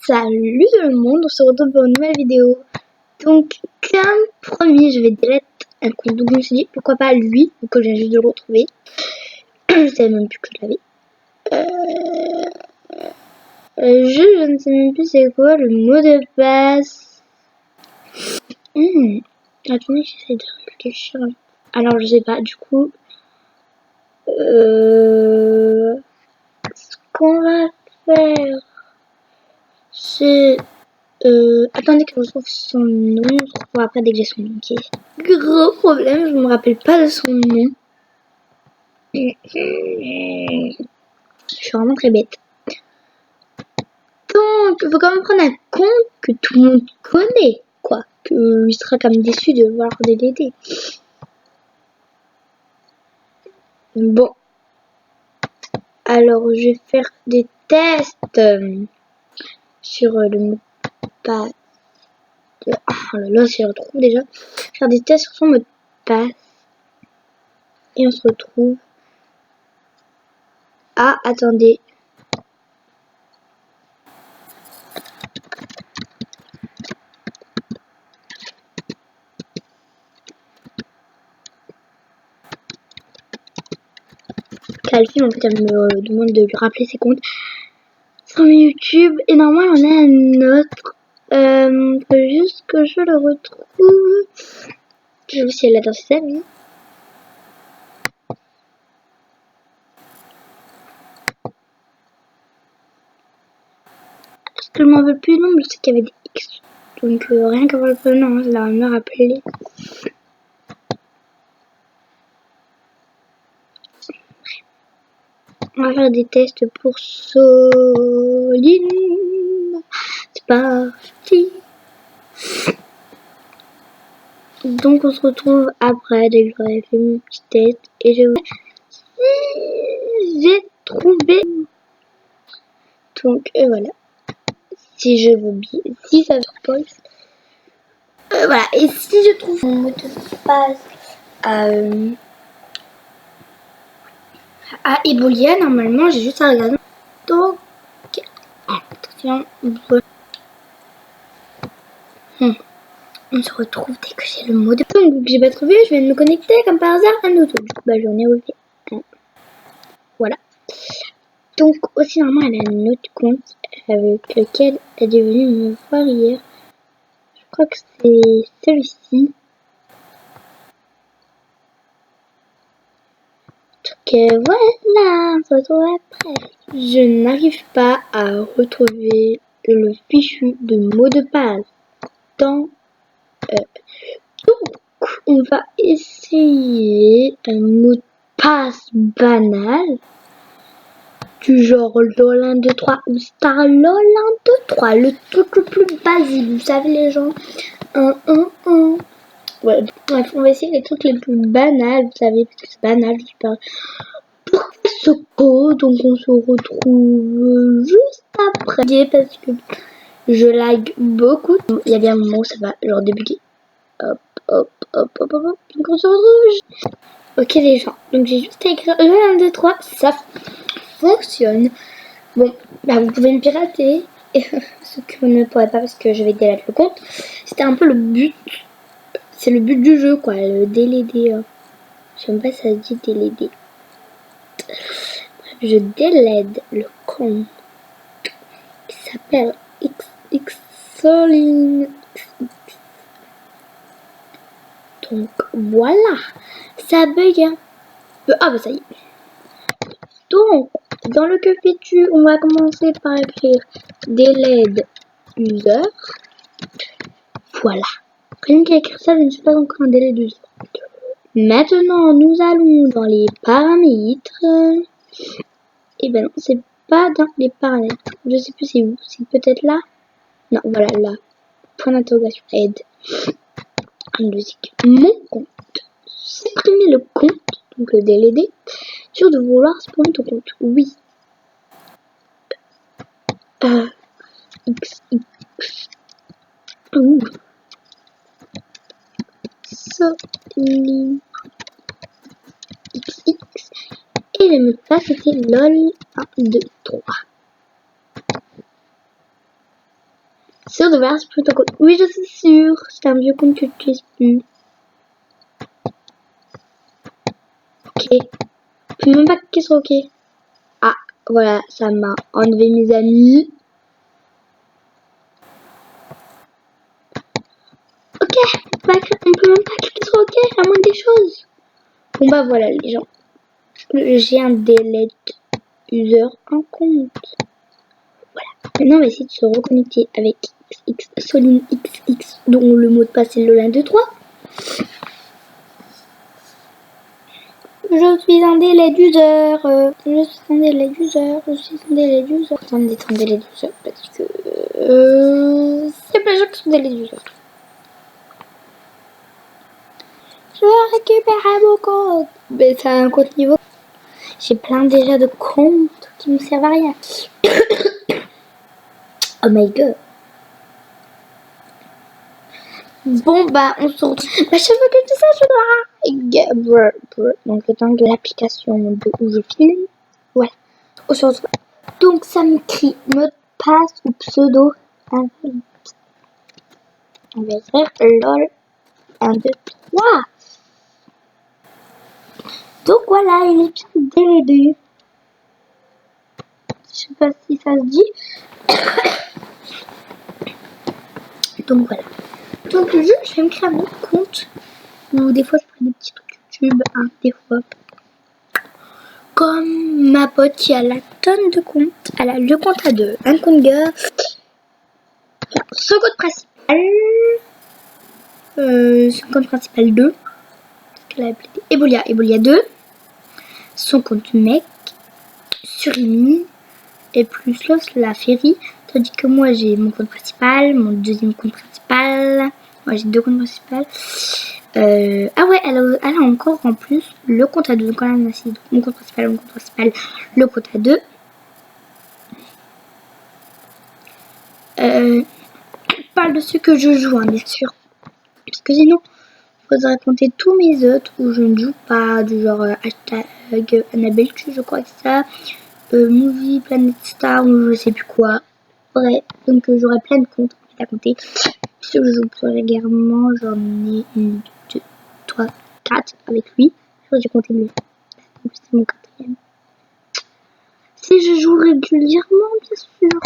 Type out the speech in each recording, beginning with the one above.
Salut tout le monde, on se retrouve pour une nouvelle vidéo. Donc, comme promis, je vais delete un compte. Donc, je me suis dit, pourquoi pas lui, que j'ai juste de le retrouver. Je savais même plus que je l'avais. Je ne sais même plus c'est quoi le mot de passe. Attendez, j'essaie de réfléchir. Alors, je sais pas, du coup. Ce qu'on va faire, c'est... attendez que je retrouve son nom. Je retrouve après dès que j'ai son nom. Okay. Gros problème, je me rappelle pas de son nom. Je suis vraiment très bête. Donc, il faut quand même prendre un compte que tout le monde connaît, quoi. Qu'il sera quand même déçu de voir DLD. Bon. Alors, je vais faire des tests sur le mot de passe. Oh là là, si je retrouve déjà. Faire des tests sur son mot de passe. Et on se retrouve. Ah, attendez. Calfine, en fait, elle me demande de lui rappeler ses comptes sur YouTube. Et normalement, il y en a un autre. Faut juste que je le retrouve. Je sais si elle a dans ses amis. Parce que je m'en veux plus, non, mais je sais qu'il y avait des X. Donc, rien qu'à voir le prénom, ça va me rappeler. On va faire des tests pour Soline. C'est parti. Donc on se retrouve après dès que j'aurai fait mon petit test et je vais si j'ai trouvé. Donc voilà. Si je veux bien, si ça se pose. Voilà. Et si je trouve mon mot de passe à Ebolia, normalement j'ai juste à regarder. Donc attention. On se retrouve dès que j'ai le mot de passe. Donc j'ai pas trouvé, je viens de me connecter comme par hasard à un autre. Bah j'en ai refait un. Voilà. Donc aussi normalement elle a un autre compte avec lequel elle est venue me voir hier. Je crois que c'est celui-ci. Donc voilà, on se retrouve après. Je n'arrive pas à retrouver le fichu de mot de passe dans... donc on va essayer un mot de passe banal. Du genre LOL 1, 2, 3 ou Star LOL 1, 2, 3. Le truc le plus basique, vous savez les gens. 1, 1, 1. Ouais, bref, on va essayer les trucs les plus banals, vous savez, parce que c'est banal, je parle. Pour ce code, donc on se retrouve juste après, parce que je lag beaucoup. Il y a bien un moment où ça va genre débuguer. Hop, hop, hop, hop, hop, hop. Donc on se retrouve. Ok les gens, donc j'ai juste à écrire LOL 1, 2, 3, ça fonctionne. Bon, bah vous pouvez me pirater, et ce que vous ne pourrez pas parce que je vais delete le compte. C'était un peu le but, c'est le but du jeu quoi, le DLD. Je sais même pas si ça se dit DLD. Je delete le compte qui s'appelle XXSoline. Donc voilà, ça bug hein. Ah bah ça y est. Donc, dans le que fais-tu, on va commencer par écrire delete user. Voilà. Rien qu'à écrire ça, je ne suis pas encore un delete user. Maintenant, nous allons dans les paramètres. Et ben non, c'est pas dans les paramètres. Je sais plus c'est où. C'est peut-être là. Non, voilà, là. Point d'interrogation. Aide. Musique. Mon compte. Supprimer le compte, donc le DLD. Sûr de vouloir supprimer ton compte. Oui. XX. Ouh. Soline. XX. Et le mot de passe c'était LOL 1, 2, 3. Sûr de voir si tu peux ton compte. Oui, je suis sûre. C'est un vieux compte que tu n'utilises plus. Ok. Je sais même pas qui sont ok. Ah, voilà, ça m'a enlevé mes amis. Ok, on peut même pas cliquer sur ok, la moindre des choses. Bon bah voilà les gens. J'ai un delete user en compte. Voilà. Maintenant on va essayer de se reconnecter avec XX Soline XX dont le mot de passe est Lolin23. Je suis un delete user. Je suis un delete user. Je suis un delete user. Attends d'être un delete user parce que c'est plein de gens qui sont delete user. Je récupère mon compte. Mais c'est un compte niveau. J'ai plein déjà de comptes qui ne servent à rien. Oh my god. Bon bah on se retrouve. Bah chaque fois que je dis ça je dois. Donc le temps de l'application de où je filme. Voilà. On se retrouve. Donc ça m'écrit mot de passe ou pseudo. On va écrire lol 1, 2, 3. Donc voilà, il est bien délégué. Je sais pas si ça se dit. Donc voilà. Donc le jeu, je vais me créer un autre compte. Ou des fois je prends des petits trucs YouTube, hein, des fois. Comme ma pote qui a la tonne de comptes. Elle a le compte à 2, un compte gars. Enfin, son compte principal. Son compte principal 2. Parce qu'elle a appelé Ebolia 2. Son compte mec. Surimi. Et plus la Ferry. Tandis que moi j'ai mon compte principal, mon deuxième compte principal. Moi j'ai 2 comptes principaux. Ah ouais, elle a encore en plus le compte à 2. Donc elle a aussi mon compte principal, le compte à 2. Je parle de ce que je joue, hein, bien sûr. Parce que sinon, il faudrait compter tous mes autres où je ne joue pas, du genre hashtag Annabelle, je crois que c'est ça. Movie, Planet Star, ou je sais plus quoi. Ouais, donc j'aurai plein de comptes à compter. Puisque je joue plus régulièrement, j'en ai 1, 2, 3, 4 avec lui. J'ai compté lui. C'est mon 4e. Si je joue régulièrement, bien sûr.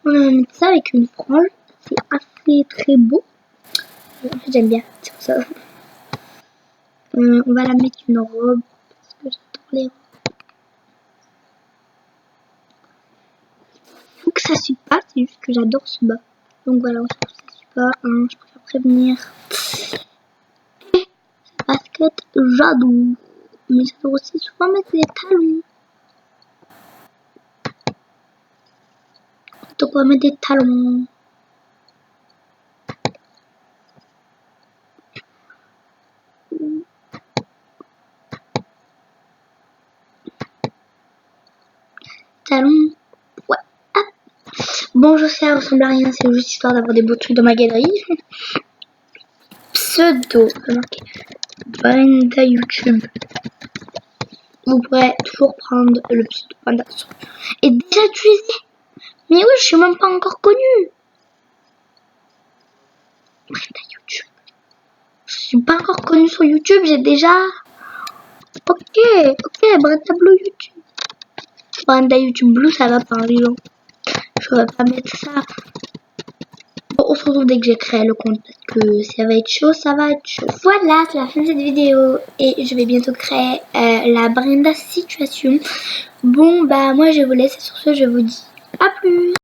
On va mettre ça avec une frange. C'est assez très beau. En fait, j'aime bien. C'est pour ça. On va la mettre une robe. Parce que j'adore les robes. Faut que ça suit pas. C'est juste que j'adore ce bas. Donc voilà, on se trouve que ça suit pas. Je préfère prévenir. Basket, j'adore. Mais j'adore aussi souvent mettre des talons. Donc on va mettre des talons. Talons. Ouais. Ah. Bon, je sais, ça ressemble à rien. C'est juste histoire d'avoir des beaux trucs dans ma galerie. Pseudo. Remarquez. Brenda YouTube. Vous pourrez toujours prendre le pseudo Brenda. Et déjà utilisé. Mais oui, je suis même pas encore connue. Brenda YouTube. Je suis pas encore connue sur YouTube. J'ai déjà. Ok, Brenda Blue YouTube. Brenda YouTube Blue, ça va pas, les gens. Je vais pas mettre ça. Bon, on se retrouve dès que j'ai créé le compte parce que ça va être chaud, Voilà, c'est la fin de cette vidéo et je vais bientôt créer la Brenda situation. Bon, bah moi je vous laisse et sur ce je vous dis à plus.